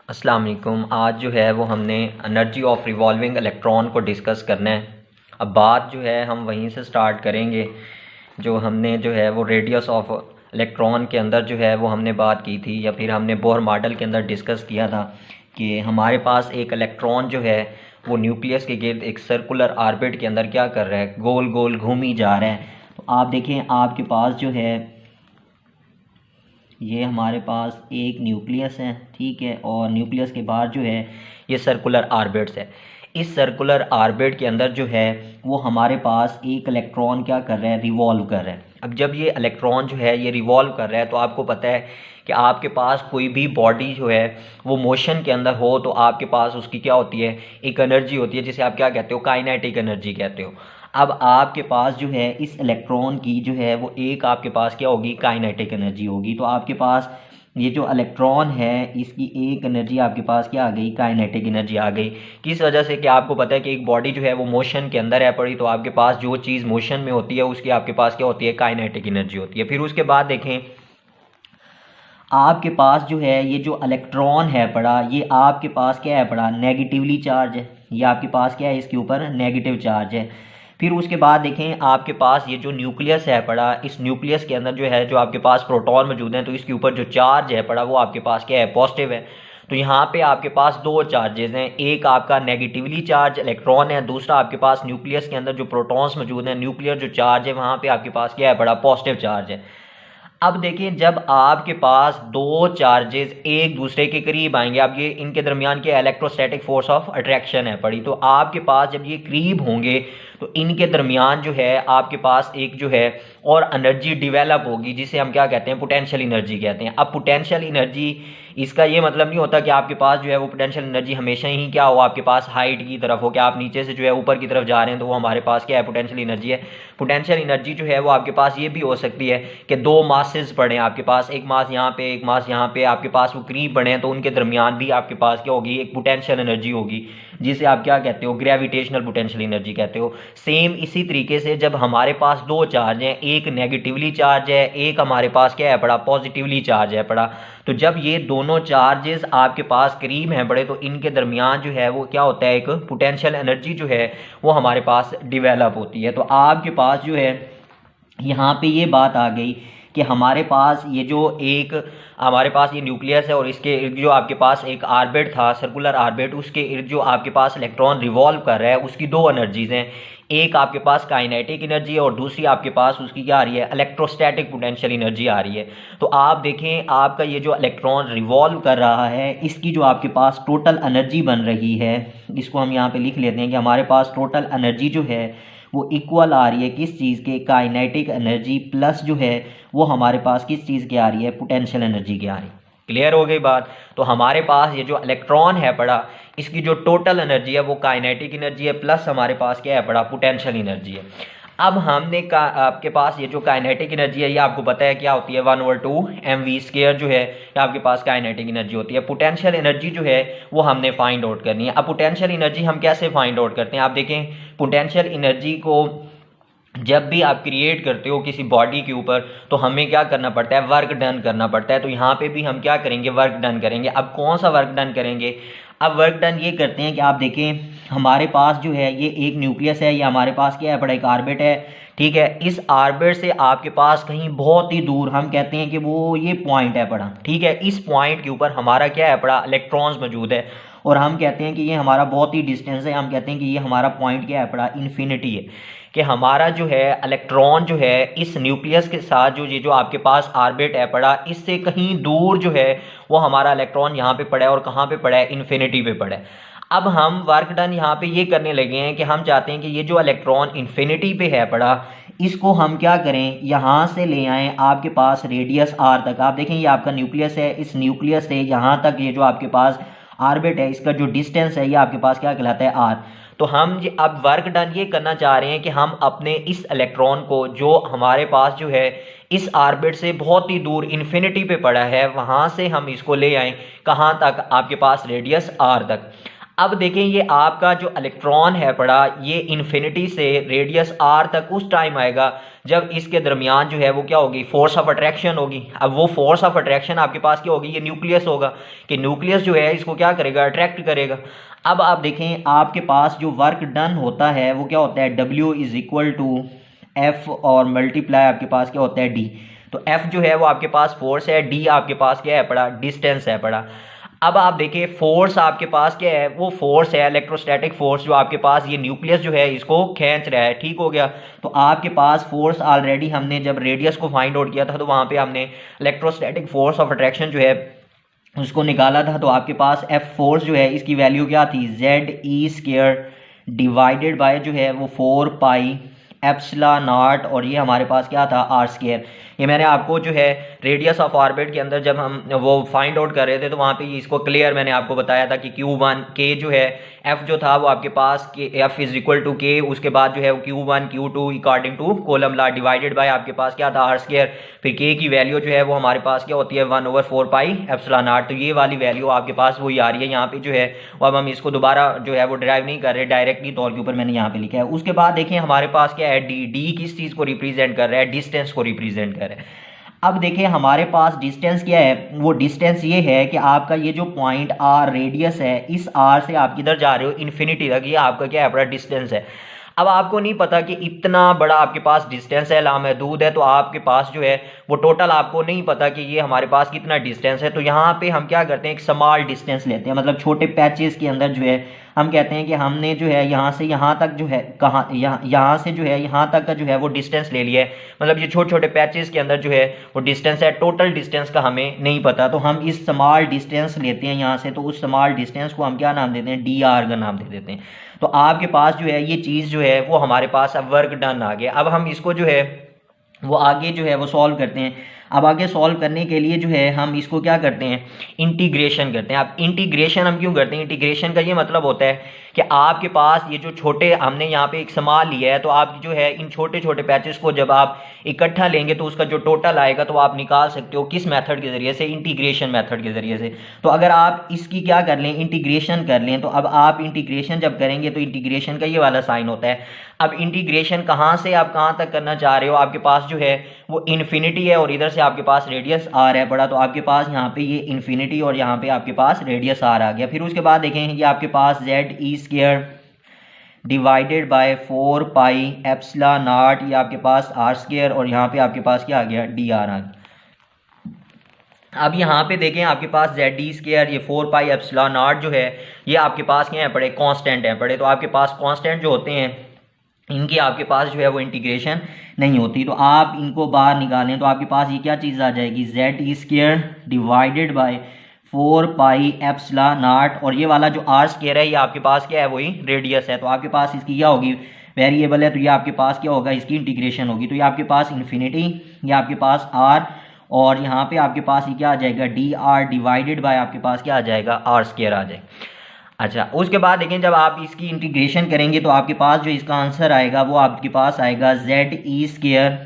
अस्सलाम वालेकुम। आज जो है वो हमने एनर्जी ऑफ रिवॉल्विंग इलेक्ट्रॉन को डिस्कस करना है। अब बात जो है हम वहीं से स्टार्ट करेंगे जो हमने जो है वो रेडियस ऑफ इलेक्ट्रॉन के अंदर जो है वो हमने बात की थी, या फिर हमने बोर मॉडल के अंदर डिस्कस किया था कि हमारे पास एक इलेक्ट्रॉन जो है वो न्यूक्लियस के गिर्द एक सर्कुलर ऑर्बिट के अंदर क्या कर रहा है, गोल गोल घूमी जा रहा है। तो आप देखें आपके पास जो है ये हमारे पास एक न्यूक्लियस है, ठीक है, और न्यूक्लियस के बाहर जो है ये सर्कुलर ऑर्बिट्स है। इस सर्कुलर ऑर्बिट के अंदर जो है वो हमारे पास एक इलेक्ट्रॉन क्या कर रहा है, रिवॉल्व कर रहा है। अब जब ये इलेक्ट्रॉन जो है ये रिवॉल्व कर रहा है तो आपको पता है कि आपके पास कोई भी बॉडी जो है वो मोशन के अंदर हो तो आपके पास उसकी क्या होती है, एक एनर्जी होती है जिसे आप क्या कहते हो, काइनेटिक एनर्जी कहते हो। अब आपके पास जो है इस इलेक्ट्रॉन की जो है वो एक आपके पास क्या होगी, काइनेटिक एनर्जी होगी। तो आपके पास ये जो इलेक्ट्रॉन है इसकी एक एनर्जी आपके पास क्या आ गई, काइनेटिक एनर्जी आ गई। किस वजह से कि आपको पता है कि एक बॉडी जो है वो मोशन के अंदर है पड़ी, तो आपके पास जो चीज़ मोशन में होती है उसकी आपके पास क्या होती है, काइनेटिक एनर्जी होती है। फिर उसके बाद देखें आपके पास जो है ये जो इलेक्ट्रॉन है पड़ा, ये आपके पास क्या है पड़ा, नेगेटिवली चार्ज है। ये आपके पास क्या है, इसके ऊपर नेगेटिव चार्ज है। फिर उसके बाद देखें आपके पास ये जो न्यूक्लियस है पड़ा, इस न्यूक्लियस के अंदर जो है जो आपके पास प्रोटॉन मौजूद हैं, तो इसके ऊपर जो चार्ज है पड़ा वो आपके पास क्या है, पॉजिटिव है। तो यहाँ पे आपके पास दो चार्जेस हैं, एक आपका नेगेटिवली चार्ज इलेक्ट्रॉन है, दूसरा आपके पास न्यूक्लियस के अंदर जो प्रोटॉन्स मौजूद हैं, न्यूक्लियर जो चार्ज है वहाँ पे आपके पास क्या है पड़ा, पॉजिटिव चार्ज है। अब देखिए जब आपके पास दो चार्जेस एक दूसरे के करीब आएंगे, अब ये इनके दरमियान के इलेक्ट्रोस्टैटिक फोर्स ऑफ अट्रैक्शन है पड़ी, तो आपके पास जब ये करीब होंगे तो इनके दरमियान जो है आपके पास एक जो है और एनर्जी डिवेलप होगी जिसे हम क्या कहते हैं, पोटेंशियल एनर्जी कहते हैं। अब पोटेंशियल एनर्जी इसका ये मतलब नहीं होता कि आपके पास जो है वो पोटेंशियल एनर्जी हमेशा ही क्या हो, आपके पास हाइट की तरफ हो, कि आप नीचे से जो है ऊपर की तरफ जा रहे हैं तो वो हमारे पास क्या है, पोटेंशियल एनर्जी है। पोटेंशियल एनर्जी जो है वो आपके पास ये भी हो सकती है कि दो मासेस पड़े आपके पास, एक मास यहाँ पे एक मास यहाँ पे, आपके पास वो करीब बढ़े तो उनके दरमियान भी आपके पास क्या होगी, एक पोटेंशियल एनर्जी होगी जिसे आप क्या कहते हो, ग्रेविटेशनल पोटेंशियल एनर्जी कहते हो। सेम इसी तरीके से जब हमारे पास दो चार्ज हैं, एक नेगेटिवली चार्ज है, एक हमारे पास क्या है पड़ा, पॉजिटिवली चार्ज है पड़ा, तो जब ये दोनों चार्जेस आपके पास करीब हैं बड़े तो इनके दरमियान जो है वो क्या होता है, एक पोटेंशियल एनर्जी जो है वो हमारे पास डिवेलप होती है। तो आपके पास जो है यहाँ पे ये बात आ गई कि हमारे पास ये जो एक हमारे पास ये न्यूक्लियस है और इसके इर्द जो आपके पास एक ऑर्बिट था, सर्कुलर ऑर्बिट, उसके इर्द जो आपके पास इलेक्ट्रॉन रिवॉल्व कर रहा है उसकी दो एनर्जीज हैं, एक आपके पास काइनेटिक एनर्जी है और दूसरी आपके पास उसकी क्या आ रही है, इलेक्ट्रोस्टैटिक पोटेंशियल एनर्जी आ रही है। तो आप देखें आपका ये जो इलेक्ट्रॉन रिवॉल्व कर रहा है इसकी जो आपके पास टोटल एनर्जी बन रही है, इसको हम यहाँ पे लिख लेते हैं कि हमारे पास टोटल एनर्जी जो है वो इक्वल आ रही है किस चीज़ के, काइनेटिक एनर्जी प्लस जो है वो हमारे पास किस चीज़ की आ रही है, पोटेंशियल एनर्जी की आ रही है। क्लियर हो गई बात। तो हमारे पास ये जो इलेक्ट्रॉन है पड़ा इसकी जो टोटल एनर्जी है वो काइनेटिक एनर्जी है प्लस हमारे पास क्या है पड़ा, पोटेंशियल एनर्जी है। अब हमने आपके पास ये जो काइनेटिक एनर्जी है ये आपको पता है क्या होती है, 1/2 mv² जो है ये आपके पास काइनेटिक एनर्जी होती है। पोटेंशियल एनर्जी जो है वो हमने फाइंड आउट करनी है। अब पोटेंशियल एनर्जी हम कैसे फाइंड आउट करते हैं, आप देखें पोटेंशियल एनर्जी को जब भी आप क्रिएट करते हो किसी बॉडी के ऊपर तो हमें क्या करना पड़ता है, वर्क डन करना पड़ता है। तो यहाँ पे भी हम क्या करेंगे, वर्क डन करेंगे। अब कौन सा वर्क डन करेंगे, अब वर्क डन ये करते हैं कि आप देखें हमारे पास जो है ये एक न्यूक्लियस है, ये हमारे पास क्या है बड़ा, एक ऑर्बिट है, ठीक है। इस ऑर्बिट से आपके पास कहीं बहुत ही दूर हम कहते हैं कि वो ये पॉइंट है पड़ा, ठीक है। इस पॉइंट के ऊपर हमारा क्या है पड़ा, इलेक्ट्रॉन्स मौजूद है और हम कहते हैं कि ये हमारा बहुत ही डिस्टेंस है, हम कहते हैं कि ये हमारा पॉइंट क्या है पड़ा, इन्फिनिटी है। कि हमारा जो है इलेक्ट्रॉन जो है इस न्यूक्लियस के साथ जो ये जो आपके पास ऑर्बिट है पड़ा इससे कहीं दूर जो है वो हमारा इलेक्ट्रॉन यहाँ पे पड़ा है और कहाँ पे पड़ा है, इन्फिनिटी पे पड़ा है। अब हम वर्क डन यहाँ पे ये करने लगे हैं कि हम चाहते हैं कि ये जो इलेक्ट्रॉन इन्फिनिटी पे है पड़ा इसको हम क्या करें, यहाँ से ले आएँ आपके पास रेडियस r तक। आप देखें ये आपका न्यूक्लियस है, इस न्यूक्लियस से यहाँ तक ये जो आपके पास ऑर्बिट है इसका जो डिस्टेंस है ये आपके पास क्या कहलाता है, r। तो हम अब वर्क डन ये करना चाह रहे हैं कि हम अपने इस इलेक्ट्रॉन को जो हमारे पास जो है इस ऑर्बिट से बहुत ही दूर इन्फिनिटी पे पड़ा है वहां से हम इसको ले आए कहां तक, आपके पास रेडियस r तक। अब देखें ये आपका जो इलेक्ट्रॉन है पड़ा ये इन्फिनिटी से रेडियस r तक उस टाइम आएगा जब इसके दरमियान जो है वो क्या होगी, फोर्स ऑफ अट्रैक्शन होगी। अब वो फोर्स ऑफ अट्रैक्शन आपके पास क्या होगी, ये न्यूक्लियस होगा कि न्यूक्लियस जो है इसको क्या करेगा, अट्रैक्ट करेगा। अब आप देखें आपके पास जो वर्क डन होता है वो क्या होता है, W is equal to F और मल्टीप्लाई आपके पास क्या होता है D। तो F जो है वो आपके पास फोर्स है, D आपके पास क्या है पड़ा, डिस्टेंस है पड़ा। अब आप देखिए फोर्स आपके पास क्या है, वो फोर्स है इलेक्ट्रोस्टैटिक फोर्स जो आपके पास ये न्यूक्लियस जो है इसको खींच रहा है, ठीक हो गया। तो आपके पास फोर्स ऑलरेडी हमने जब रेडियस को फाइंड आउट किया था तो वहां पे हमने इलेक्ट्रोस्टैटिक फोर्स ऑफ अट्रैक्शन जो है उसको निकाला था। तो आपके पास एफ फोर्स जो है इसकी वैल्यू क्या थी, ZE² डिवाइडेड बाय जो है वो 4 पाई एप्सिलॉन नॉट, और ये हमारे पास क्या था, R²। ये मैंने आपको जो है रेडियस ऑफ ऑर्बिट के अंदर जब हम वो फाइंड आउट कर रहे थे तो वहाँ पे इसको क्लियर मैंने आपको बताया था कि Q1 K जो है F जो था वो आपके पास F is equal to K, उसके बाद जो है Q1 Q2 according to Coulomb law divided by आपके पास क्या था, R²। फिर K की वैल्यू जो है वो हमारे पास क्या होती है 1/4 पाई एप्सिलॉन नॉट। तो ये वाली वैल्यू आपके पास वही आ रही है यहाँ पे जो है वो। अब हम इसको दोबारा जो है वो ड्राइव नहीं कर रहे, डायरेक्टली तौर के ऊपर मैंने यहाँ पे लिखा है। उसके बाद देखें हमारे पास क्या है, D किस चीज़ को रिप्रेजेंट कर रहा है, डिस्टेंस को रिप्रेजेंट कर रहा है। अब देखिए हमारे पास डिस्टेंस क्या है, वो डिस्टेंस ये है कि आपका ये जो पॉइंट R रेडियस है, इस R से आप किधर जा रहे हो, इन्फिनिटी तक, ये आपका क्या है, बड़ा डिस्टेंस है। अब आपको नहीं पता कि इतना बड़ा आपके पास डिस्टेंस है, लामहदूद है, तो आपके पास जो है वो टोटल आपको नहीं पता कि ये हमारे पास कितना डिस्टेंस है। तो यहाँ पे हम क्या करते हैं, एक स्मॉल डिस्टेंस लेते हैं, मतलब छोटे पैचेस के अंदर जो है हम कहते हैं कि हमने जो है यहाँ से यहाँ तक जो है कहाँ, यहाँ से जो है यहाँ तक का जो है वो डिस्टेंस ले लिया है। मतलब ये छोटे छोटे पैचेस के अंदर जो है वो डिस्टेंस है, टोटल डिस्टेंस का हमें नहीं पता। तो हम इस स्मॉल डिस्टेंस लेते हैं यहाँ से, तो उस स्मॉल डिस्टेंस को हम क्या नाम देते हैं, DR का नाम दे देते हैं। तो आपके पास जो है ये चीज़ जो है वो हमारे पास अब वर्क डन आ गया। अब हम इसको जो है वो आगे जो है वो सॉल्व करते हैं। अब आगे सॉल्व करने के लिए जो है हम इसको क्या करते हैं, इंटीग्रेशन करते हैं। अब इंटीग्रेशन हम क्यों करते हैं, इंटीग्रेशन का ये मतलब होता है कि आपके पास ये जो छोटे, हमने यहाँ पे एक स्मॉल लिया है, तो आप जो है इन छोटे छोटे पैचेस को जब आप इकट्ठा लेंगे तो उसका जो टोटल आएगा तो आप निकाल सकते हो किस मेथड के ज़रिए से, इंटीग्रेशन मेथड के ज़रिए से। तो अगर आप इसकी क्या कर लें, इंटीग्रेशन कर लें, तो अब आप इंटीग्रेशन जब करेंगे तो इंटीग्रेशन का ये वाला साइन होता है। अब इंटीग्रेशन कहाँ से आप कहाँ तक करना चाह रहे हो, आपके पास जो है वो इन्फिनिटी है और इधर से आपके पास रेडियस R है पड़ा, तो आपके पास यहाँ पे ये इन्फिनिटी और यहाँ पे आपके पास रेडियस R आ गया। फिर उसके बाद देखें ये आपके पास ZE² divided by 4 pi epsilon not, ये आपके पास R² और यहाँ पे आपके पास क्या आ गया, DR आ गया। अब यहाँ पे देखें आपके पास ZD² ये 4 पाई एप्सिलॉन नॉट जो है ये आपके पास क्या है पड़े, कांस्टेंट है पड़े। तो आपके पास कांस्टेंट जो होते हैं इनकी आपके पास जो है वो इंटीग्रेशन नहीं होती, तो आप इनको बाहर निकालें तो आपके पास ये क्या चीज़ आ जाएगी, ZE² divided by 4 pi epsilon not, और ये वाला जो R² है ये आपके पास क्या है, वही रेडियस है। तो आपके पास इसकी क्या होगी, वेरिएबल है, तो ये आपके पास क्या होगा, इसकी इंटीग्रेशन होगी। तो ये आपके पास इन्फिनिटी, ये आपके पास R, और यहाँ पे आपके पास ये क्या आ जाएगा, DR डिवाइडेड बाय आपके पास क्या आ जाएगा, R² आ जाएगा। अच्छा, उसके बाद देखें जब आप इसकी इंटीग्रेशन करेंगे तो आपके पास जो इसका आंसर आएगा वो आपके पास आएगा ZE²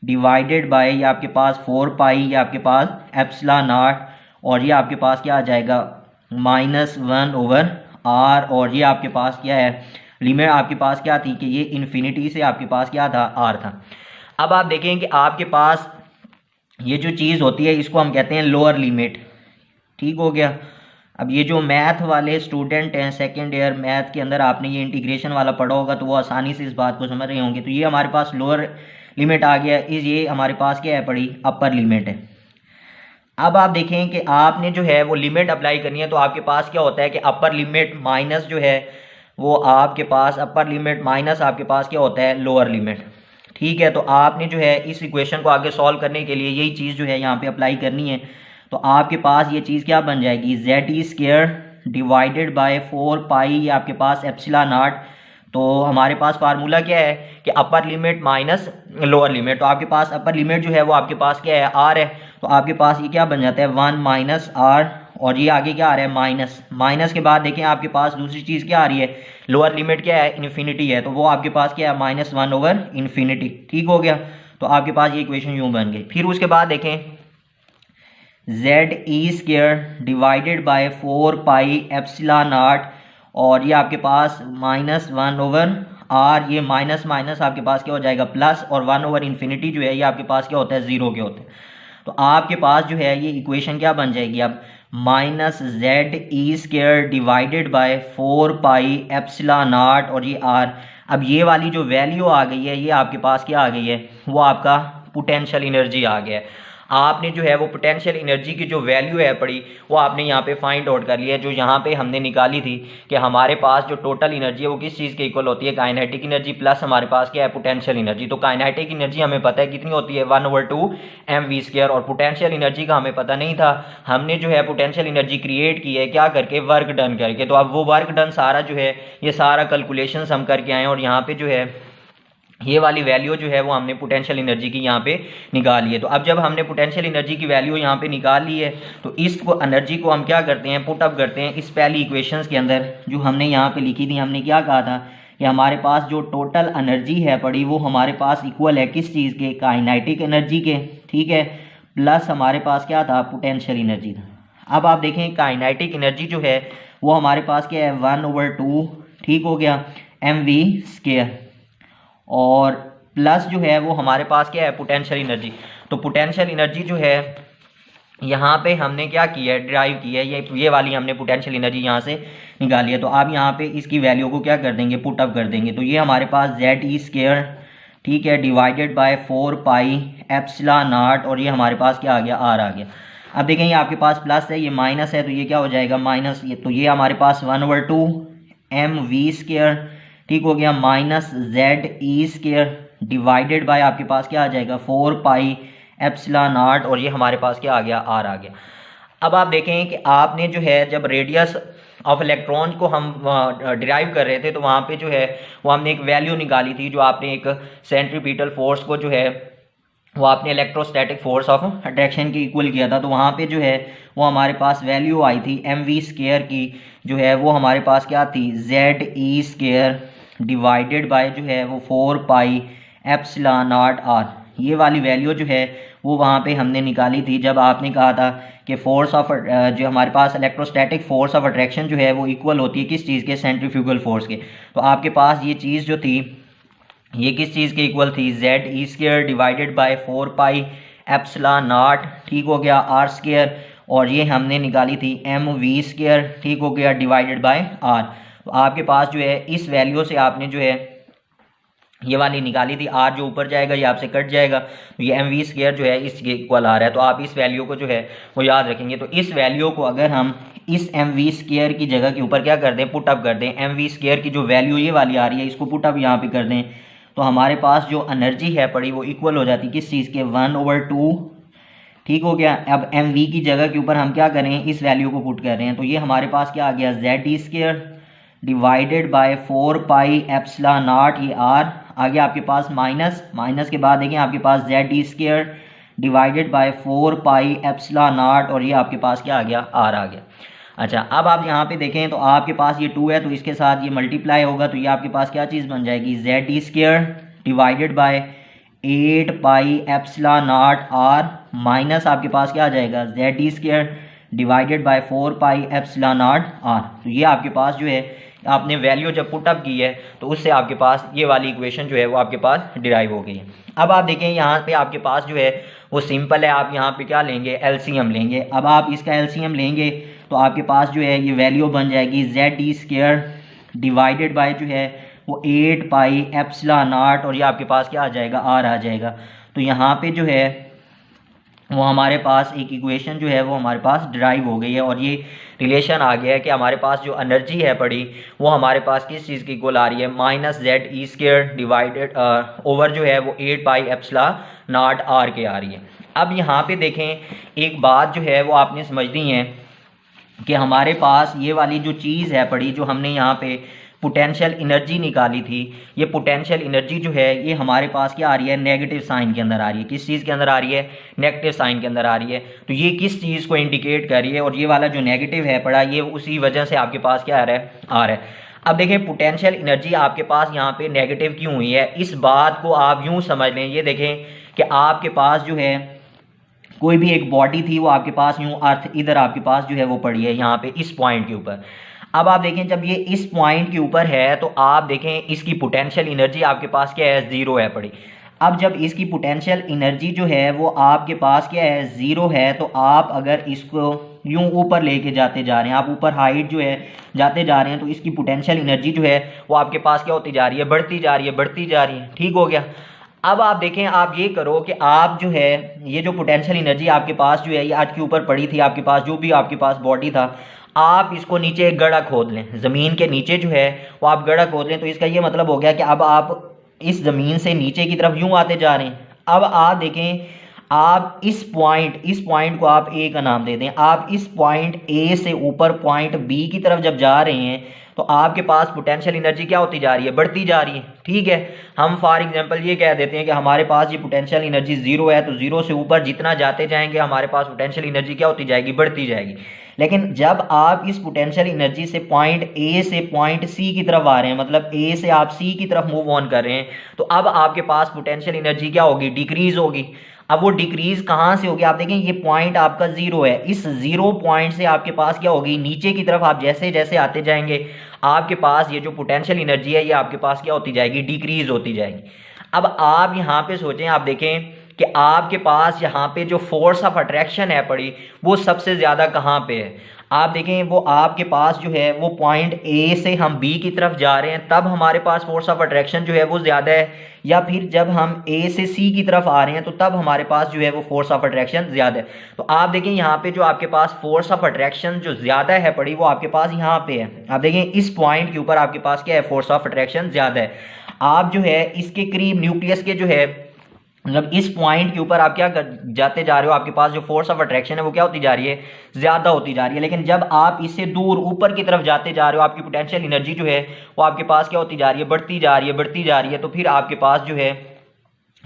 डिवाइडेड बाय ये आपके पास 4 पाई, ये आपके पास एप्सिलॉन नॉट, और ये आपके पास क्या आ जाएगा -1/r, और ये आपके पास क्या है, लिमिट आपके पास क्या थी कि ये इन्फिनिटी से आपके पास क्या था, R था। अब आप देखें कि आपके पास ये जो चीज़ होती है इसको हम कहते हैं लोअर लिमिट, ठीक हो गया। अब ये जो मैथ वाले स्टूडेंट हैं सेकेंड ईयर मैथ के अंदर आपने ये इंटीग्रेशन वाला पढ़ा होगा तो वो आसानी से इस बात को समझ रहे होंगे। तो ये हमारे पास लोअर लिमिट आ गया, ये हमारे पास क्या है पड़ी, अपर लिमिट है। अब आप देखें कि आपने जो है वो लिमिट अप्लाई करनी है, तो आपके पास क्या होता है कि अपर लिमिट माइनस जो है वो आपके पास, अपर लिमिट माइनस आपके पास क्या होता है, लोअर लिमिट, ठीक है। तो आपने जो है इस इक्वेशन को आगे सॉल्व करने के लिए यही चीज़ जो है यहाँ पे अप्लाई करनी है। तो आपके पास ये चीज़ क्या बन जाएगी, ZE² डिवाइडेड बाय 4 पाई, ये आपके पास एप्सिलॉन नॉट। तो हमारे पास फार्मूला क्या है कि upper limit minus lower limit, तो आपके पास अपर लिमिट जो है वो आपके पास क्या है, R है। तो आपके पास ये क्या बन जाता है 1 - R, और ये आगे क्या आ रहा है, माइनस। माइनस के बाद देखें आपके पास दूसरी चीज़ क्या आ रही है, लोअर लिमिट क्या है, इन्फिनिटी है, तो वो आपके पास क्या है -1/∞, ठीक हो गया। तो आपके पास ये इक्वेशन यूँ बन गई। फिर उसके बाद देखें Z E square divided by 4 pi epsilon not, और ये आपके पास -1/r, ये माइनस माइनस आपके पास क्या हो जाएगा प्लस, और 1/इन्फिनिटी जो है ये आपके पास क्या होता है 0 के होते हैं। तो आपके पास जो है ये इक्वेशन क्या बन जाएगी अब, -ZE² divided by 4 pi epsilon not, और ये r। अब ये वाली जो वैल्यू आ गई है ये आपके पास क्या आ गई है, वो आपका पोटेंशियल एनर्जी आ गया है। आपने जो है वो पोटेंशियल एनर्जी की जो वैल्यू है पड़ी वो आपने यहाँ पे फाइंड आउट कर लिया है, जो यहाँ पे हमने निकाली थी कि हमारे पास जो टोटल एनर्जी है वो किस चीज़ के इक्वल होती है, काइनेटिक एनर्जी प्लस हमारे पास क्या है पोटेंशियल एनर्जी। तो काइनेटिक एनर्जी हमें पता है कितनी होती है 1/2 mv², और पोटेंशियल एनर्जी का हमें पता नहीं था। हमने जो है पोटेंशियल एनर्जी क्रिएट की है क्या करके, वर्क डन करके। तो अब वो वर्क डन सारा जो है ये सारा कैलकुलेशन हम करके आए, और यहाँ पे जो है ये वाली वैल्यू जो है वो हमने पोटेंशियल एनर्जी की यहाँ पे निकाली है। तो अब जब हमने पोटेंशियल एनर्जी की वैल्यू यहाँ पे निकाल ली है तो इस एनर्जी को हम क्या करते हैं, पुट अप करते हैं इस पहली इक्वेशंस के अंदर जो हमने यहाँ पे लिखी थी। हमने क्या कहा था कि हमारे पास जो टोटल एनर्जी है पड़ी वो हमारे पास इक्वल है किस चीज़ के, काइनेटिक एनर्जी के, ठीक है, प्लस हमारे पास क्या था पोटेंशियल एनर्जी था। अब आप देखें काइनेटिक एनर्जी जो है वो हमारे पास क्या है 1/2, ठीक हो गया, mv², और प्लस जो है वो हमारे पास क्या है पोटेंशियल एनर्जी। तो पोटेंशियल एनर्जी जो है यहाँ पे हमने क्या किया है, ड्राइव किया है, ये वाली हमने पोटेंशियल एनर्जी यहाँ से निकाली है। तो आप यहाँ पे इसकी वैल्यू को क्या कर देंगे, पुट अप कर देंगे। तो ये हमारे पास ZE², ठीक है, divided by 4 pi epsilon not, और ये हमारे पास क्या आ गया, r आ गया। अब देखें ये आपके पास प्लस है, ये माइनस है, तो ये क्या हो जाएगा माइनस, ये तो ये हमारे पास 1/2 mv², ठीक हो गया, -ZE² डिवाइडेड बाय आपके पास क्या आ जाएगा 4 पाई एप्सिलॉन नॉट, और ये हमारे पास क्या आ गया, r आ गया। अब आप देखें कि आपने जो है जब रेडियस ऑफ इलेक्ट्रॉन को हम डिराइव कर रहे थे तो वहाँ पे जो है वो हमने एक वैल्यू निकाली थी, जो आपने एक सेंट्रीपिटल फोर्स को जो है वो आपने इलेक्ट्रोस्टैटिक फोर्स ऑफ अट्रैक्शन के इक्वल किया था। तो वहाँ पे जो है वो हमारे पास वैल्यू आई थी mv² की, जो है वो हमारे पास क्या थी ZE² डिवाइडेड बाय जो है वो 4 पाई एप्सिलॉन नॉट r। ये वाली वैल्यू जो है वो वहाँ पे हमने निकाली थी जब आपने कहा था कि फोर्स ऑफ जो हमारे पास इलेक्ट्रोस्टैटिक फोर्स ऑफ अट्रैक्शन जो है वो इक्वल होती है किस चीज़ के, सेंट्रीफ्यूगल फोर्स के। तो आपके पास ये चीज़ जो थी ये किस चीज़ के इक्वल थी, ZE² divided by 4 pi epsilon not, ठीक हो गया, r², और ये हमने निकाली थी mv², ठीक हो गया, डिवाइडेड बाय r। तो आपके पास जो है इस वैल्यू से आपने जो है ये वाली निकाली थी, r जो ऊपर जाएगा ये आपसे कट जाएगा, तो ये mv² जो है इसके इक्वल आ रहा है। तो आप इस वैल्यू को जो है वो याद रखेंगे। तो इस वैल्यू को अगर हम इस mv² की जगह के ऊपर क्या कर दें, पुट अप कर दें, mv² की जो वैल्यू ये वाली आ रही है इसको पुट अप यहाँ पे कर दें, तो हमारे पास जो एनर्जी है पड़ी वो इक्वल हो जाती है किस चीज़ के, 1/2, ठीक हो गया। अब mv की जगह के ऊपर हम क्या करें, इस वैल्यू को पुट कर रहे हैं। तो ये हमारे पास क्या आ गया, ZE² divided by 4 pi epsilon not, ये r आ गया आपके पास, माइनस माइनस के बाद देखें आपके पास ZE² divided by 4 pi epsilon not, और ये आपके पास क्या आ गया, r आ गया। अच्छा अब आप यहाँ पे देखें तो आपके पास ये 2 है तो इसके साथ ये मल्टीप्लाई होगा, तो ये आपके पास क्या चीज़ बन जाएगी, ZE² divided by 8 pi epsilon not r, minus आपके पास क्या आ जाएगा, ZE² divided by 4 pi epsilon not r। तो ये आपके पास जो है आपने वैल्यू जब पुट अप की है तो उससे आपके पास ये वाली इक्वेशन जो है वो आपके पास डिराइव हो गई है। अब आप देखें यहाँ पे आपके पास जो है वो सिंपल है, आप यहाँ पे क्या लेंगे, एलसीएम लेंगे। अब आप इसका एलसीएम लेंगे तो आपके पास जो है ये वैल्यू बन जाएगी ZE² डिवाइडेड बाय जो है वो 8 पाई एप्सिलॉन नॉट, और ये आपके पास क्या आ जाएगा, r आ जाएगा। तो यहाँ पे जो है वो हमारे पास एक इक्वेशन जो है वो हमारे पास ड्राइव हो गई है, और ये रिलेशन आ गया है कि हमारे पास जो एनर्जी है पड़ी वो हमारे पास किस चीज़ की इक्वल आ रही है, -ZE² डिवाइडेड ओवर जो है वो 8 पाई एप्सिलॉन नॉट r के आ रही है। अब यहाँ पे देखें एक बात जो है वो आपने समझनी है कि हमारे पास ये वाली जो चीज़ है पड़ी, जो हमने यहाँ पे पोटेंशियल एनर्जी निकाली थी, ये पोटेंशियल एनर्जी जो है ये हमारे पास क्या आ रही है, नेगेटिव साइन के अंदर आ रही है। किस चीज़ के अंदर आ रही है, नेगेटिव साइन के अंदर आ रही है। तो ये किस चीज़ को इंडिकेट कर रही है, और ये वाला जो नेगेटिव है पड़ा ये उसी वजह से आपके पास क्या आ रहा है। अब देखें पोटेंशियल एनर्जी आपके पास यहाँ पे नेगेटिव क्यों हुई है, इस बात को आप यूँ समझ लें। ये देखें कि आपके पास जो है कोई भी एक बॉडी थी वो आपके पास यूं अर्थ इधर आपके पास जो है वो पड़ी है यहाँ पे इस पॉइंट के ऊपर। अब आप देखें जब ये इस पॉइंट के ऊपर है तो आप देखें इसकी पोटेंशियल एनर्जी आपके पास क्या है, जीरो है पड़ी। अब जब इसकी पोटेंशियल एनर्जी जो है वो आपके पास क्या है, जीरो है, तो आप अगर इसको यूं ऊपर लेके जाते जा रहे हैं, आप ऊपर हाइट जो है जाते जा रहे हैं, तो इसकी पोटेंशियल एनर्जी जो है वो आपके पास क्या होती जा रही है, बढ़ती जा रही है, बढ़ती जा रही है। ठीक हो गया। अब आप देखें, आप ये करो कि आप जो है ये जो पोटेंशियल एनर्जी आपके पास जो है ये अर्थ के ऊपर पड़ी थी, आपके पास जो भी आपके पास बॉडी था, आप इसको नीचे एक गड्ढा खोद लें, ज़मीन के नीचे जो है वो आप गड्ढा खोद लें। तो इसका ये मतलब हो गया कि अब आप इस ज़मीन से नीचे की तरफ यूं आते जा रहे हैं। अब आप देखें, आप इस पॉइंट को आप ए का नाम दे दें। आप इस पॉइंट ए से ऊपर पॉइंट बी की तरफ जब जा रहे हैं तो आपके पास पोटेंशियल एनर्जी क्या होती जा रही है, बढ़ती जा रही है। ठीक है, हम फॉर एग्जांपल ये कह देते हैं कि हमारे पास ये पोटेंशियल एनर्जी जीरो है, तो जीरो से ऊपर जितना जाते जाएंगे हमारे पास पोटेंशियल एनर्जी क्या होती जाएगी, बढ़ती जाएगी। लेकिन जब आप इस पोटेंशियल एनर्जी से पॉइंट ए से पॉइंट सी की तरफ आ रहे हैं, मतलब ए से आप सी की तरफ मूव ऑन कर रहे हैं, तो अब आपके पास पोटेंशियल एनर्जी क्या होगी, डिक्रीज होगी। अब वो डिक्रीज कहाँ से होगी, आप देखें ये पॉइंट आपका जीरो है, इस जीरो पॉइंट से आपके पास क्या होगी, नीचे की तरफ आप जैसे जैसे आते जाएंगे आपके पास ये जो पोटेंशियल एनर्जी है ये आपके पास क्या होती जाएगी, डिक्रीज होती जाएगी। अब आप यहाँ पे सोचें, आप देखें कि आपके पास यहाँ पे जो फोर्स ऑफ अट्रैक्शन है पड़ी वो सबसे ज़्यादा कहाँ पे है। आप देखें वो आपके पास जो है वो पॉइंट ए से हम बी की तरफ जा रहे हैं तब हमारे पास फोर्स ऑफ अट्रैक्शन जो है वो ज़्यादा है, या फिर जब हम ए से सी की तरफ आ रहे हैं तो तब हमारे पास जो है वो फोर्स ऑफ अट्रैक्शन ज़्यादा है। तो आप देखें यहाँ पे जो आपके पास फोर्स ऑफ अट्रैक्शन जो ज़्यादा है पड़ी वो आपके पास यहाँ पे है। आप देखें इस पॉइंट के ऊपर आपके पास क्या है, फोर्स ऑफ अट्रैक्शन ज़्यादा है। आप जो है इसके करीब न्यूक्लियस के जो है मतलब इस पॉइंट के ऊपर आप क्या जाते जा रहे हो, आपके पास जो फोर्स ऑफ अट्रैक्शन है वो क्या होती जा रही है, ज्यादा होती जा रही है। लेकिन जब आप इससे दूर ऊपर की तरफ जाते जा रहे हो, आपकी पोटेंशियल एनर्जी जो है वो आपके पास क्या होती जा रही है, बढ़ती जा रही है, बढ़ती जा रही है। तो फिर आपके पास जो है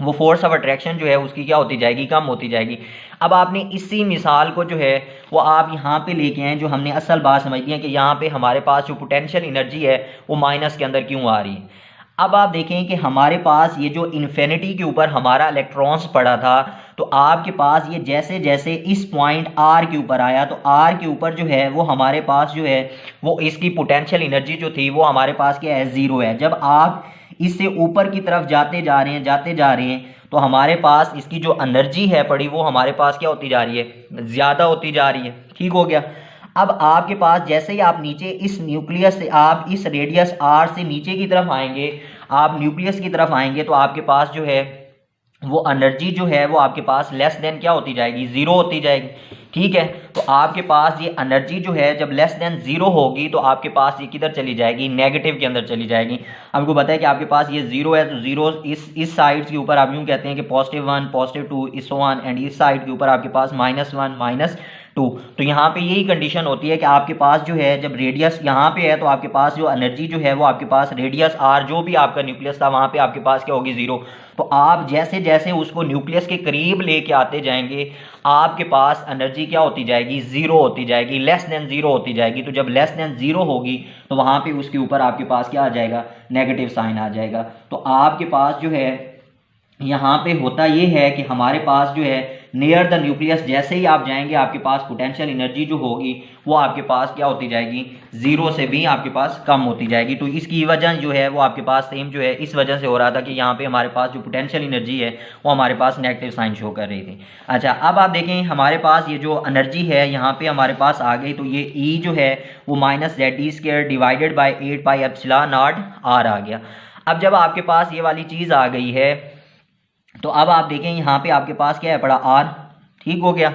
वो फोर्स ऑफ अट्रैक्शन जो है उसकी क्या होती जाएगी, कम होती जाएगी। अब आपने इसी मिसाल को जो है वो आप यहाँ पे लेके आए, जो हमने असल बात समझ ली है कि यहाँ पे हमारे पास जो पोटेंशियल एनर्जी है वो माइनस के अंदर क्यों आ रही है। अब आप देखें कि हमारे पास ये जो इन्फिनिटी के ऊपर हमारा इलेक्ट्रॉन्स पड़ा था, तो आपके पास ये जैसे जैसे इस पॉइंट आर के ऊपर आया तो आर के ऊपर जो है वो हमारे पास जो है वो इसकी पोटेंशियल एनर्जी जो थी वो हमारे पास क्या है, जीरो है। जब आप इससे ऊपर की तरफ जाते जा रहे हैं तो हमारे पास इसकी जो एनर्जी है पड़ी वो हमारे पास क्या होती जा रही है, ज़्यादा होती जा रही है। ठीक हो गया। अब आपके पास जैसे ही आप नीचे इस न्यूक्लियस से, आप इस रेडियस आर से नीचे की तरफ आएंगे, आप न्यूक्लियस की तरफ आएंगे, तो आपके पास जो है वो एनर्जी जो है वो आपके पास लेस देन क्या होती जाएगी, जीरो होती जाएगी। ठीक है, तो आपके पास ये एनर्जी जो है जब लेस देन जीरो होगी तो आपके पास ये किधर चली जाएगी, नेगेटिव के अंदर चली जाएगी। आपको पता है कि आपके पास ये जीरो है, तो जीरो इस साइड के ऊपर आप यूं कहते हैं कि +1 +2 इस वन, एंड इस साइड के ऊपर आपके पास -1 -2। तो यहाँ पे यही कंडीशन होती है कि आपके पास जो है जब रेडियस यहाँ पे है तो आपके पास जो एनर्जी जो है वो आपके पास रेडियस आर जो भी आपका न्यूक्लियस था वहाँ पे आपके पास क्या होगी, जीरो। तो आप जैसे जैसे उसको न्यूक्लियस के करीब लेके आते जाएंगे आपके पास एनर्जी क्या होती जाएगी, जीरो होती जाएगी, लेस देन जीरो होती जाएगी। तो जब लेस देन जीरो होगी तो वहाँ पे उसके ऊपर आपके पास क्या आ जाएगा, नेगेटिव साइन आ जाएगा। तो आपके पास जो है यहाँ पे होता ये है कि हमारे पास जो है नियर द न्यूक्लियस जैसे ही आप जाएंगे आपके पास पोटेंशियल एनर्जी जो होगी वो आपके पास क्या होती जाएगी, जीरो से भी आपके पास कम होती जाएगी। तो इसकी वजह जो है वो आपके पास सेम जो है इस वजह से हो रहा था कि यहाँ पे हमारे पास जो पोटेंशियल एनर्जी है वो हमारे पास नेगेटिव साइन शो कर रही थी। अच्छा, अब आप देखें हमारे पास ये जो एनर्जी है यहाँ पे हमारे पास आ गई, तो ये E जो है वो -ZD² डिवाइडेड बाई 8πε0 R आ गया। अब जब आपके पास ये वाली चीज़ आ गई है तो अब आप देखें यहाँ पे आपके पास क्या है पड़ा, R। ठीक हो गया।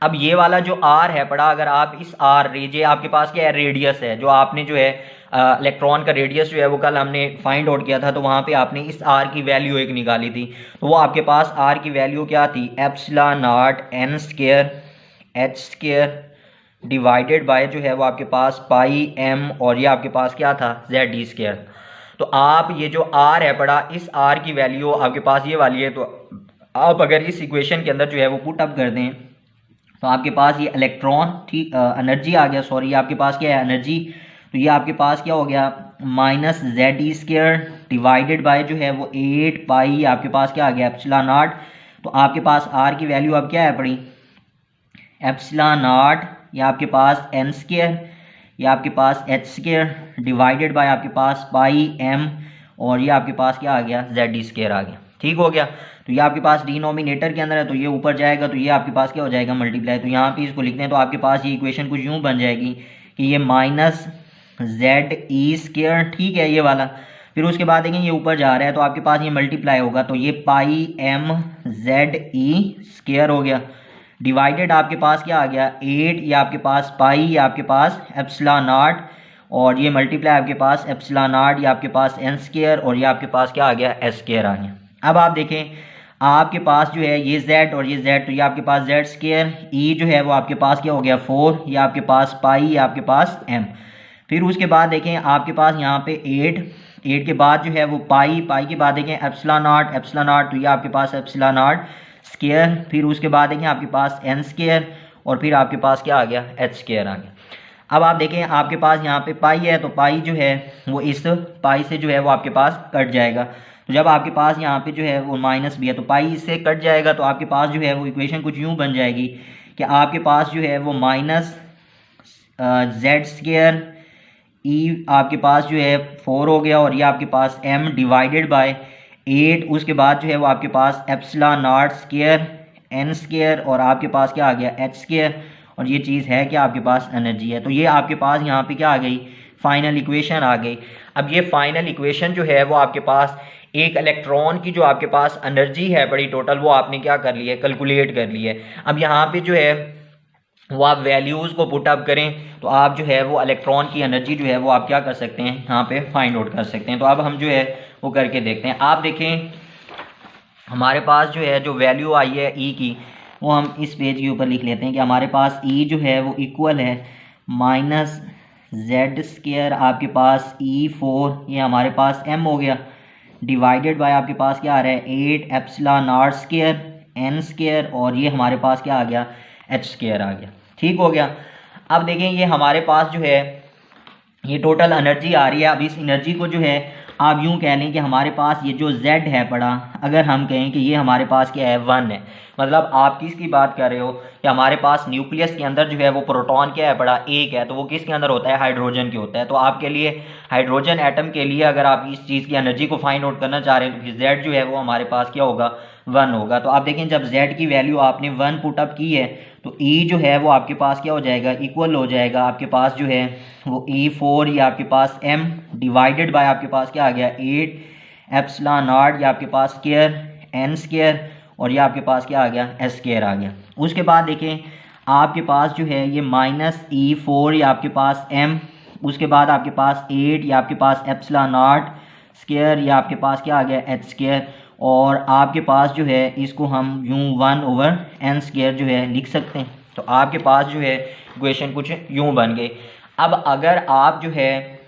अब ये वाला जो R है पड़ा, अगर आप इस R रेजे आपके पास क्या है, रेडियस है, जो आपने जो है इलेक्ट्रॉन का रेडियस जो है वो कल हमने फाइंड आउट किया था, तो वहाँ पे आपने इस R की वैल्यू एक निकाली थी। तो वो आपके पास R की वैल्यू क्या थी, ε0 n² डिवाइडेड बाय जो है वो आपके पास πm, और ये आपके पास क्या था, ZD²। तो आप ये जो R है पड़ा, इस R की वैल्यू आपके पास ये वाली है, तो आप अगर इस इक्वेशन के अंदर जो है वो पुट अप कर दें तो आपके पास ये इलेक्ट्रॉन, ठीक एनर्जी आ गया, सॉरी ये आपके पास क्या है, एनर्जी। तो ये आपके पास क्या हो गया, -ZD² डिवाइडेड बाय जो है वो 8π आपके पास क्या आ गया, ε0। तो आपके पास R की वैल्यू अब क्या है पड़ी, एप्सिलॉन नॉट, या आपके पास एन स्क्वायर, या आपके पास एच स्क्वायर डिवाइडेड बाय आपके पास पाई एम, और ये आपके पास क्या आ गया, जेड डी स्क्वायर आ गया। ठीक हो गया। तो ये आपके पास डिनोमिनेटर के अंदर है तो ये ऊपर जाएगा, तो ये आपके पास क्या हो जाएगा, मल्टीप्लाई। तो यहाँ पे इसको लिखते हैं तो आपके पास ये इक्वेशन कुछ यूँ बन जाएगी कि ये माइनस जेड ई स्क्वायर, ठीक है, ये वाला। फिर उसके बाद देखें ये ऊपर जा रहा है तो आपके पास ये मल्टीप्लाई होगा, तो ये पाई एम जेड ई स्क्वायर हो गया, डिवाइडेड आपके पास क्या आ गया 8, ये आपके पास पाई, ये आपके पास एप्सिलॉन नॉट, और ये मल्टीप्लाई आपके पास एप्सिलॉन नॉट, ये आपके पास एन स्क्वायर, और ये आपके पास क्या आ गया, एस स्क्वायर आ गया। अब आप देखें आपके पास जो है ये z और ये z, तो ये आपके पास z स्क्वायर, ई जो है वो आपके पास क्या हो गया 4, ये आपके पास पाई, ये आपके पास m। फिर उसके बाद देखें आपके पास यहाँ पे 8 के बाद जो है वो पाई के बाद देखें एप्सिलॉन नॉट, तो ये आपके पास एप्सिलॉन नॉट स्क्वायर। फिर उसके बाद देखें आपके पास n स्क्वायर, और फिर आपके पास क्या आ गया, h स्क्वायर आ गया। अब आप देखें आपके पास यहाँ पे पाई है, तो पाई जो है वो इस पाई से जो है वो आपके पास कट जाएगा। तो जब आपके पास यहाँ पे जो है वो माइनस भी है तो पाई इससे कट जाएगा, तो आपके पास जो है वो इक्वेशन कुछ यूँ बन जाएगी कि आपके पास जो है वो माइनस जेड स्क्वायर ई आपके पास जो है 4 हो गया, और ये आपके पास m डिवाइडेड बाय 8, उसके बाद जो है वो आपके पास epsilon not square n square, और आपके पास क्या आ गया h स्क्वायर, और ये चीज़ है कि आपके पास एनर्जी है। तो ये आपके पास यहाँ पे क्या आ गई, फाइनल इक्वेशन आ गई। अब ये फाइनल इक्वेशन जो है वो आपके पास एक इलेक्ट्रॉन की जो आपके पास एनर्जी है बड़ी टोटल, वो आपने क्या कर लिया है, कैलकुलेट कर ली है। अब यहाँ पे जो है वो आप वैल्यूज़ को पुट अप करें तो आप जो है वो इलेक्ट्रॉन की एनर्जी जो है वो आप क्या कर सकते हैं, यहाँ पे फाइंड आउट कर सकते हैं। तो अब हम जो है वो करके देखते हैं। आप देखें हमारे पास जो है जो वैल्यू आई है ई की, वो हम इस पेज के ऊपर लिख लेते हैं कि हमारे पास ई जो है वो इक्वल है माइनस जेड स्क्वायर आपके पास E4, ये हमारे पास m हो गया, डिवाइडेड बाय आपके पास क्या आ रहा है 8 epsilon not square n square, और ये हमारे पास क्या आ गया, h स्क्वायर आ गया। ठीक हो गया। अब देखें ये हमारे पास जो है ये टोटल एनर्जी आ रही है। अब इस एनर्जी को जो है आप यूं कह लें कि हमारे पास ये जो z है पड़ा, अगर हम कहें कि ये हमारे पास क्या है 1 है, मतलब आप किसकी बात कर रहे हो कि हमारे पास न्यूक्लियस के अंदर जो है वो प्रोटॉन क्या है पड़ा, 1 है, तो वो किसके अंदर होता है, हाइड्रोजन के होता है। तो आपके लिए हाइड्रोजन एटम के लिए अगर आप इस चीज़ की एनर्जी को फाइंड आउट करना चाह रहे हैं तो फिर z जो है वो हमारे पास क्या होगा, 1 होगा। तो आप देखें जब z की वैल्यू आपने 1 पुट अप की है तो E जो है वो आपके पास क्या हो जाएगा, इक्वल हो जाएगा आपके पास जो है वो E4, ये आपके पास m डिवाइडेड बाय आपके पास क्या आ गया 8 एप्सिलॉन नॉट, ये आपके पास स्क्वायर n स्क्वायर, और ये आपके पास क्या आ गया, s स्क्वायर आ गया। उसके बाद देखें आपके पास जो है ये माइनस E4, ये आपके पास m, उसके बाद आपके पास 8, ये आपके पास एप्सिलॉन नॉट स्क्वायर, ये आपके पास क्या आ गया h स्क्वायर, और आपके पास जो है इसको हम यूं 1/n स्क्वायर जो है लिख सकते हैं। तो आपके पास जो है इक्वेशन कुछ यूं बन गई। अब अगर आप जो है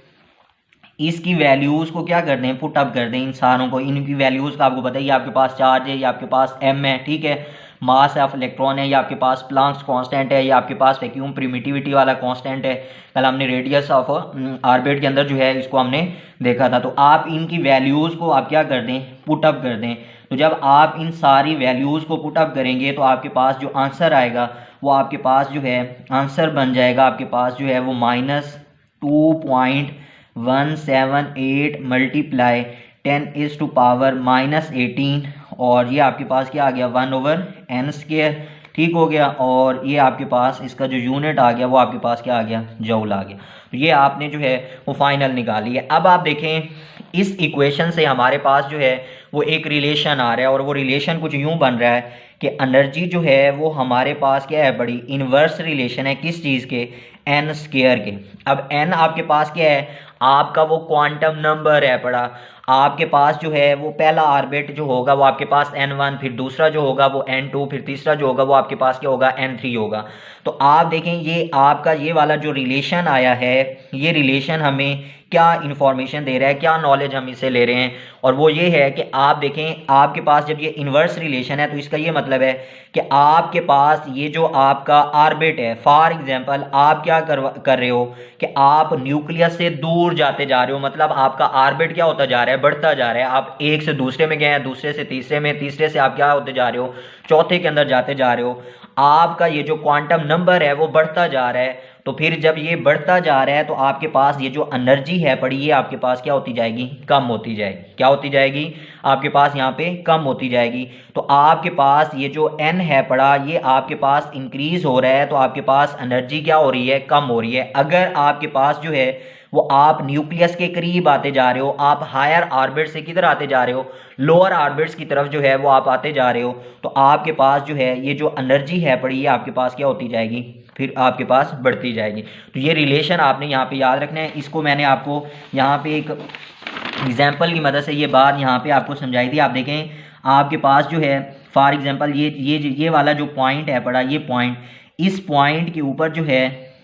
इसकी वैल्यूज़ को क्या कर दें, पुट अप कर दें इन सारों को, इनकी वैल्यूज़ का आपको पता है, ये आपके पास चार्ज है, ये आपके पास m है, ठीक है, मास ऑफ इलेक्ट्रॉन है, ये आपके पास प्लांक्स कांस्टेंट है, ये आपके पास वैक्यूम प्रिमिटिविटी वाला कांस्टेंट है। कल हमने रेडियस ऑफ ऑर्बिट के अंदर जो है इसको हमने देखा था। तो आप इनकी वैल्यूज़ को आप क्या कर दें, पुट अप कर दें। तो जब आप इन सारी वैल्यूज़ को पुट अप करेंगे तो आपके पास जो आंसर आएगा वो आपके पास जो है आंसर बन जाएगा, आपके पास जो है वो -2.178 मल्टीप्लाई 10⁻⁻18, और ये आपके पास क्या आ गया 1/n स्क्वायर। ठीक हो गया। और ये आपके पास इसका जो यूनिट आ गया वो आपके पास क्या आ गया, जूल आ गया। तो ये आपने जो है वो फाइनल निकाली है। अब आप देखें इस इक्वेशन से हमारे पास जो है वो एक रिलेशन आ रहा है, और वो रिलेशन कुछ यूं बन रहा है कि एनर्जी जो है वो हमारे पास क्या है, बड़ी इन्वर्स रिलेशन है किस चीज़ के, n स्क्वायर के। अब n आपके पास क्या है, आपका वो क्वांटम नंबर है पड़ा। आपके पास जो है वो पहला ऑर्बिट जो होगा वो आपके पास n1, फिर दूसरा जो होगा वो n2, फिर तीसरा जो होगा वो आपके पास क्या होगा n3 होगा। तो आप देखें ये आपका ये वाला जो रिलेशन आया है, ये रिलेशन हमें क्या इन्फॉर्मेशन दे रहा है, क्या नॉलेज हम इससे ले रहे हैं, और वो ये है कि आप देखें आपके पास जब ये इन्वर्स रिलेशन है तो इसका ये मतलब है कि आपके पास ये जो आपका ऑर्बिट है, फॉर एग्जांपल आप क्या कर रहे हो कि आप न्यूक्लियस से दूर जाते जा रहे हो, मतलब आपका ऑर्बिट क्या होता जा रहा है, है, बढ़ता जा रहा है। आप एक से दूसरे में गए हैं, दूसरे से तीसरे में, तीसरे से आप क्या होते जा रहे हो, चौथे के अंदर जाते जा रहे हो। आपका ये जो क्वांटम नंबर है वो बढ़ता जा रहा है। तो फिर जब ये बढ़ता जा रहा है तो आपके पास ये जो एनर्जी है पड़ी, ये आपके पास क्या होती जाएगी, कम होती जाएगी। क्या होती जाएगी, आपके पास यहाँ पे कम होती जाएगी। तो आपके पास ये जो n है पड़ा, ये आपके पास इंक्रीज हो रहा है, तो आपके पास एनर्जी क्या हो रही है, कम हो रही है। अगर आपके पास जो है वो आप न्यूक्लियस के करीब आते जा रहे हो, आप हायर ऑर्बिट से किधर आते जा रहे हो, लोअर ऑर्बिट्स की तरफ जो है वो आप आते जा रहे हो, तो आपके पास जो है ये जो एनर्जी है पड़ी, ये आपके पास क्या होती जाएगी, फिर आपके पास बढ़ती जाएगी। तो ये रिलेशन आपने यहाँ पे याद रखना है। इसको मैंने आपको यहाँ पे एक एग्जाम्पल की मदद से ये बात यहाँ पे आपको समझाई थी। आप देखें आपके पास जो है फॉर एग्जाम्पल ये वाला जो पॉइंट है पड़ा, ये पॉइंट, इस पॉइंट के ऊपर जो है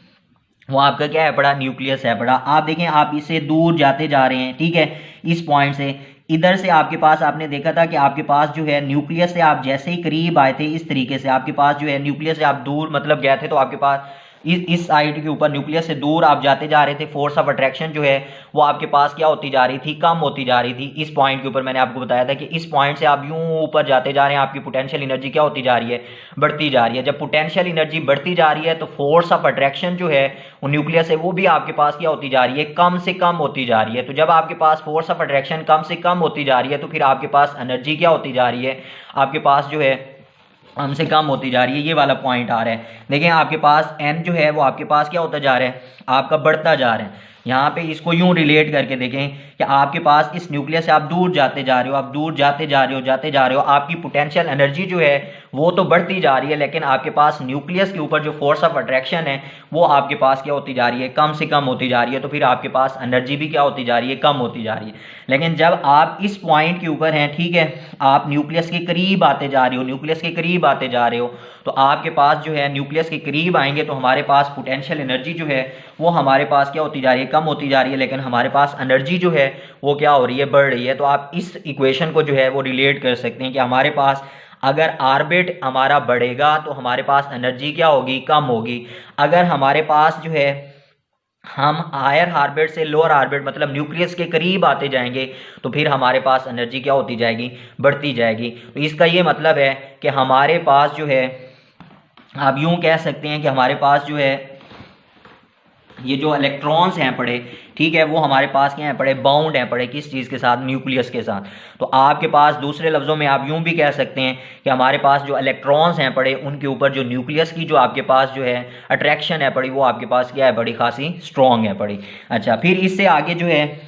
वो आपका क्या है पड़ा, न्यूक्लियस है पड़ा। आप देखें आप इससे दूर जाते जा रहे हैं, ठीक है, इस पॉइंट से इधर से आपके पास आपने देखा था कि आपके पास जो है न्यूक्लियस से आप जैसे ही करीब आए थे, इस तरीके से आपके पास जो है न्यूक्लियस से आप दूर मतलब गए थे, तो आपके पास इस साइड के ऊपर न्यूक्लियस से दूर आप जाते जा रहे थे। फोर्स ऑफ अट्रैक्शन जो है वो आपके पास क्या होती जा रही थी, कम होती जा रही थी। इस पॉइंट के ऊपर मैंने आपको बताया था कि इस पॉइंट से आप यूं ऊपर जाते जा रहे हैं, आपकी पोटेंशियल एनर्जी क्या होती जा रही है, बढ़ती जा रही है। जब पोटेंशियल एनर्जी बढ़ती जा रही है तो फोर्स ऑफ अट्रैक्शन जो है वो न्यूक्लियस है वो भी आपके पास क्या होती जा रही है, कम से कम होती जा रही है। तो जब आपके पास फोर्स ऑफ अट्रैक्शन कम से कम होती जा रही है तो फिर आपके पास एनर्जी क्या होती जा रही है, आपके पास जो है हमसे कम होती जा रही है। ये वाला पॉइंट आ रहा है। देखें आपके पास n जो है वो आपके पास क्या होता जा रहा है, आपका बढ़ता जा रहा है। यहाँ पे इसको यूं रिलेट करके देखें कि आपके पास इस न्यूक्लियस से आप दूर जाते जा रहे हो, आप दूर जाते जा रहे हो, आपकी पोटेंशियल एनर्जी जो है वो तो बढ़ती जा रही है, लेकिन आपके पास न्यूक्लियस के ऊपर जो फोर्स ऑफ अट्रैक्शन है वो आपके पास क्या होती जा रही है, कम से कम होती जा रही है। तो फिर आपके पास एनर्जी भी क्या होती जा रही है, कम होती जा रही है। लेकिन जब आप इस पॉइंट के ऊपर हैं, ठीक है, आप न्यूक्लियस के करीब आते जा रहे हो, न्यूक्लियस के करीब आते जा रहे हो, तो आपके पास जो है न्यूक्लियस के करीब आएंगे तो हमारे पास पोटेंशियल एनर्जी जो है वो हमारे पास क्या होती जा रही है, कम होती जा रही है, लेकिन हमारे पास एनर्जी जो है वो क्या हो रही है, बढ़ रही है। तो आप इस इक्वेशन को जो है वो रिलेट कर सकते हैं कि हमारे पास अगर ऑर्बिट हमारा बढ़ेगा तो हमारे पास एनर्जी क्या होगी, कम होगी। अगर हमारे पास जो है हम हायर ऑर्बिट से लोअर ऑर्बिट मतलब न्यूक्लियस के करीब आते जाएंगे तो फिर हमारे पास एनर्जी क्या होती जाएगी, बढ़ती जाएगी। तो इसका ये मतलब है कि हमारे पास जो है, आप यूं कह सकते हैं कि हमारे पास जो है ये जो इलेक्ट्रॉन्स हैं पड़े, ठीक है, वो हमारे पास क्या हैं पड़े, बाउंड हैं पड़े, किस चीज़ के साथ, न्यूक्लियस के साथ। तो आपके पास दूसरे लफ्ज़ों में आप यूं भी कह सकते हैं कि हमारे पास जो इलेक्ट्रॉन्स हैं पड़े उनके ऊपर जो न्यूक्लियस की जो आपके पास जो है अट्रैक्शन है पड़ी वो आपके पास क्या है, बड़ी खासी स्ट्रॉन्ग है पड़ी। अच्छा, फिर इससे आगे जो है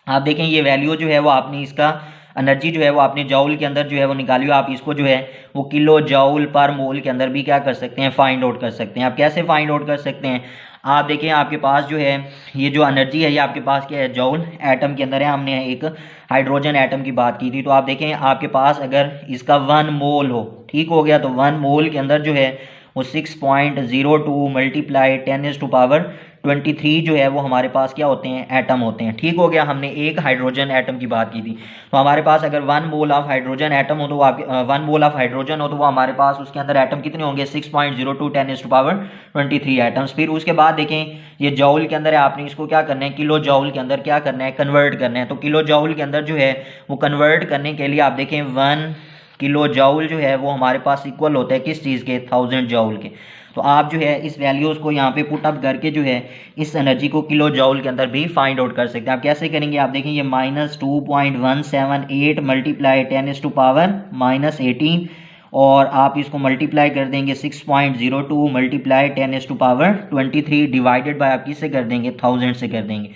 आप देखें ये वैल्यू जो है वो आपने इसका एनर्जी जो है वो आपने जॉउल के अंदर जो है वो निकाली हो। आप इसको जो है वो किलो जॉउल पर मोल के अंदर भी क्या कर सकते हैं, फाइंड आउट कर सकते हैं। आप कैसे फाइंड आउट कर सकते हैं, आप देखें आपके पास जो है ये जो एनर्जी है ये आपके पास क्या है, जॉउल एटम के अंदर है। हमने एक हाइड्रोजन एटम की बात की थी, तो आप देखें आपके पास अगर इसका 1 मोल हो, ठीक हो गया, तो 1 मोल के अंदर जो है वो 6.02 मल्टीप्लाई 10⁻23 जो है वो हमारे पास क्या होते हैं, एटम होते हैं। ठीक हो गया, हमने एक हाइड्रोजन एटम की बात की थी। तो हमारे पास अगर 1 मोल ऑफ हाइड्रोजन एटम हो तो वो 1 मोल ऑफ हाइड्रोजन हो तो वो हमारे पास उसके अंदर एटम कितने होंगे, 6.02 10⁻23 एटम्स। फिर उसके बाद देखें ये जॉउल के अंदर है, आपने इसको क्या करना है, किलो जॉउल के अंदर क्या करना है, कन्वर्ट करना है। तो किलो जॉउल के अंदर जो है वो कन्वर्ट करने के लिए आप देखें 1 किलो जॉउल जो है वो हमारे पास इक्वल होता है किस चीज़ के, 1000 जॉउल के। तो आप जो है इस वैल्यूज़ को यहाँ पे पुट अप करके जो है इस एनर्जी को किलो जॉउल के अंदर भी फाइंड आउट कर सकते हैं। आप कैसे करेंगे, आप देखें ये -2.178 मल्टीप्लाई 10⁻18 और आप इसको मल्टीप्लाई कर देंगे 6.02 मल्टीप्लाई 10⁻23 डिवाइडेड बाय आप किससे कर देंगे, 1000 से कर देंगे।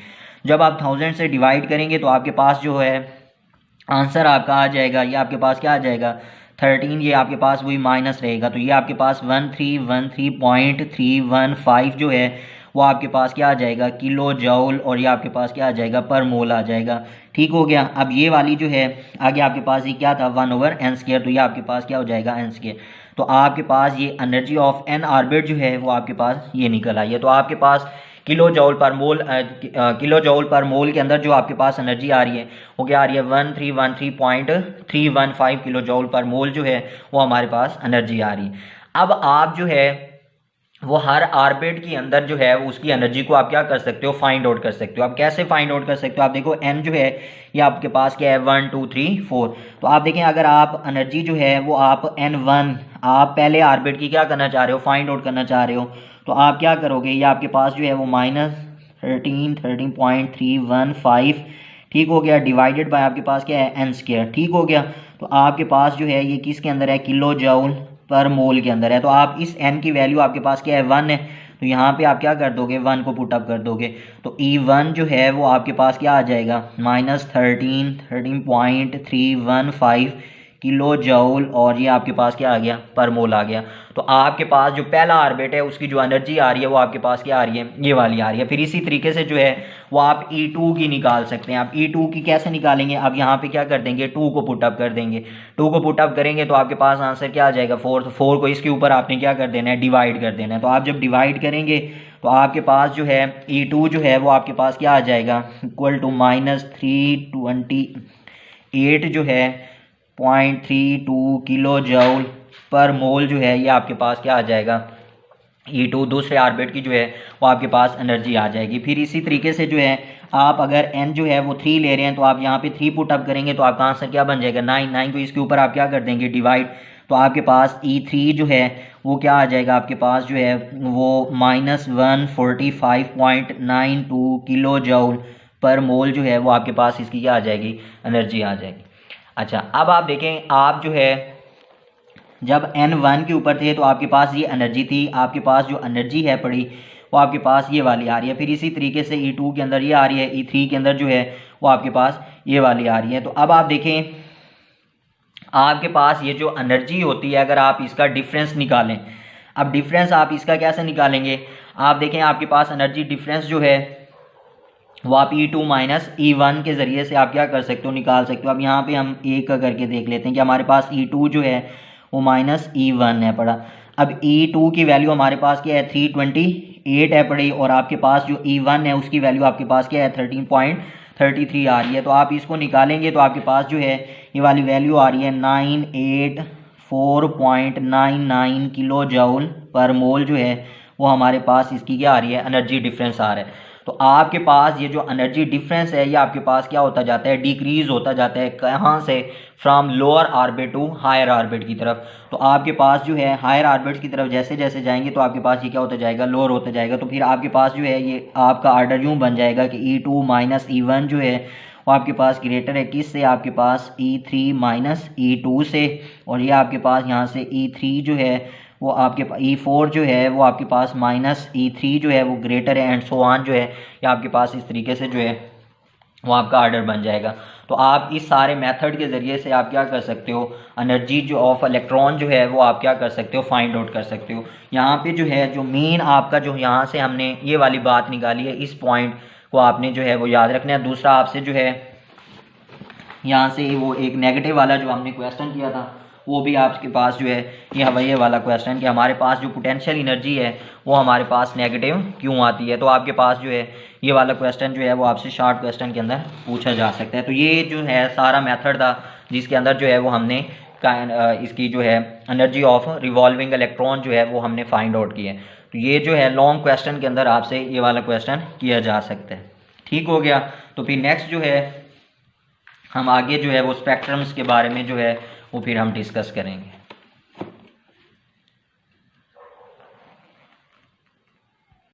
जब आप 1000 से डिवाइड करेंगे तो आपके पास जो है आंसर आपका आ जाएगा, ये आपके पास क्या आ जाएगा 13, ये आपके पास वही माइनस रहेगा। तो ये आपके पास 1313.315 जो है वो आपके पास क्या आ जाएगा, किलो जॉउल, और ये आपके पास क्या आ जाएगा, पर मोल आ जाएगा। ठीक हो गया। अब ये वाली जो है आगे आपके पास ये क्या था, 1/n², तो ये आपके पास क्या हो जाएगा, n²। तो आपके पास ये एनर्जी ऑफ n ऑर्बिट जो है वो आपके पास ये निकल आई है। तो आपके पास किलो जॉउल पर मोल के अंदर जो आपके पास एनर्जी आ रही है वो क्या आ रही है, 1313.315 किलो जॉउल पर मोल जो है वो हमारे पास एनर्जी आ रही है। अब आप जो है वो हर ऑर्बिट के अंदर जो है उसकी एनर्जी को आप क्या कर सकते हो, फाइंड आउट कर सकते हो। आप कैसे फाइंड आउट कर सकते हो, आप देखो एन जो है ये आपके पास क्या है 1 2 3 4। तो आप देखें अगर आप एनर्जी जो है वो आप n1 आप पहले ऑर्बिट की क्या करना चाह रहे हो, फाइंड आउट करना चाह रहे हो, तो आप क्या करोगे, ये आपके पास जो है वो -13.315 ठीक हो गया, डिवाइडेड बाय आपके पास क्या है n², ठीक हो गया। तो आपके पास जो है ये किसके अंदर है, किलो जूल पर मोल के अंदर है। तो आप इस n की वैल्यू आपके पास क्या है 1 है, तो यहाँ पे आप क्या कर दोगे 1 को पुट अप कर दोगे, तो E1 जो है वो आपके पास क्या आ जाएगा -13.315 किलो जूल, और ये आपके पास क्या आ गया, पर मोल आ गया। तो आपके पास जो पहला ऑर्बिट है उसकी जो एनर्जी आ रही है वो आपके पास क्या आ रही है, ये वाली आ रही है। फिर इसी तरीके से जो है वो आप E2 की निकाल सकते हैं। आप E2 की कैसे निकालेंगे, अब यहाँ पे क्या कर देंगे 2 को पुट अप कर देंगे, 2 को पुट अप करेंगे तो आपके पास आंसर क्या आ जाएगा 4। 4 को इसके ऊपर आपने क्या कर देना है, डिवाइड कर देना है। तो आप जब डिवाइड करेंगे तो आपके पास जो है E2 जो है वो आपके पास क्या आ जाएगा, इक्वल टू -328 जो है 0.32 किलो जूल पर मोल जो है ये आपके पास क्या आ जाएगा, E2 दूसरे ऑर्बिट की जो है वो आपके पास एनर्जी आ जाएगी। फिर इसी तरीके से जो है आप अगर n जो है वो 3 ले रहे हैं तो आप यहाँ पे 3 पुट अप करेंगे तो आपका आंसर क्या बन जाएगा 9। 9 को इसके ऊपर आप क्या कर देंगे, डिवाइड, तो आपके पास E3 जो है वो क्या आ जाएगा, आपके पास जो है वो -145.92 किलो जूल पर मोल जो है वो आपके पास इसकी क्या आ जाएगी, एनर्जी आ जाएगी। अच्छा अब आप देखें, आप जो है जब n1 के ऊपर थे तो आपके पास ये एनर्जी थी, आपके पास जो एनर्जी है पड़ी वो आपके पास ये वाली आ रही है। फिर इसी तरीके से E2 के अंदर ये आ रही है, E3 के अंदर जो है वो आपके पास ये वाली आ रही है। तो अब आप देखें आपके पास ये जो एनर्जी होती है अगर आप इसका डिफरेंस निकालें, अब डिफरेंस आप इसका कैसे निकालेंगे, आप देखें आपके पास एनर्जी डिफरेंस जो है वो आप E2 माइनस E1 के ज़रिए से आप क्या कर सकते हो, निकाल सकते हो। अब यहाँ पे हम एक करके देख लेते हैं कि हमारे पास E2 जो है वो -E1 है पड़ा। अब E2 की वैल्यू हमारे पास क्या है 328 है पड़ी, और आपके पास जो E1 है उसकी वैल्यू आपके पास क्या है 13.33 आ रही है। तो आप इसको निकालेंगे तो आपके पास जो है ये वाली वैल्यू आ रही है 984.99 किलो जूल पर मोल जो है वो हमारे पास इसकी क्या आ रही है, एनर्जी डिफरेंस आ रहा है। तो आपके पास ये जो एनर्जी डिफरेंस है ये आपके पास क्या होता जाता है, डिक्रीज होता जाता है, कहाँ से, from lower orbit to higher orbit की तरफ। तो आपके पास जो है हायर ऑर्बिट की तरफ जैसे जैसे जाएंगे तो आपके पास ये क्या होता जाएगा, लोअर होता जाएगा। तो फिर आपके पास जो है ये आपका ऑर्डर यूँ बन जाएगा कि E2 माइनस E1 जो है वो आपके पास ग्रेटर है किस से, आपके पास E3 माइनस E2 से, और ये आपके पास यहाँ से E3 जो है वो आपके E4 जो है वो आपके पास माइनस E3 जो है वो ग्रेटर है, एंड सो ऑन जो है ये आपके पास इस तरीके से जो है वो आपका ऑर्डर बन जाएगा। तो आप इस सारे मेथड के ज़रिए से आप क्या कर सकते हो, एनर्जी जो ऑफ इलेक्ट्रॉन जो है वो आप क्या कर सकते हो, फाइंड आउट कर सकते हो। यहाँ पे जो है जो मेन आपका जो यहाँ से हमने ये वाली बात निकाली है, इस पॉइंट को आपने जो है वो याद रखना है। दूसरा आपसे जो है यहाँ से वो एक नेगेटिव वाला जो हमने क्वेश्चन किया था वो भी आपके पास जो है ये हवाई वाला क्वेश्चन कि हमारे पास जो पोटेंशियल एनर्जी है वो हमारे पास नेगेटिव क्यों आती है। तो आपके पास जो है ये वाला क्वेश्चन जो है वो आपसे शॉर्ट क्वेश्चन के अंदर पूछा जा सकता है। तो ये जो है सारा मेथड था जिसके अंदर जो है वो हमने इसकी जो है एनर्जी ऑफ रिवॉल्विंग इलेक्ट्रॉन जो है वो हमने फाइंड आउट की है। तो ये जो है लॉन्ग क्वेश्चन के अंदर आपसे ये वाला क्वेश्चन किया जा सकता है। ठीक हो गया। तो फिर नेक्स्ट जो है हम आगे जो है वो स्पेक्ट्रम्स के बारे में जो है वो फिर हम डिस्कस करेंगे।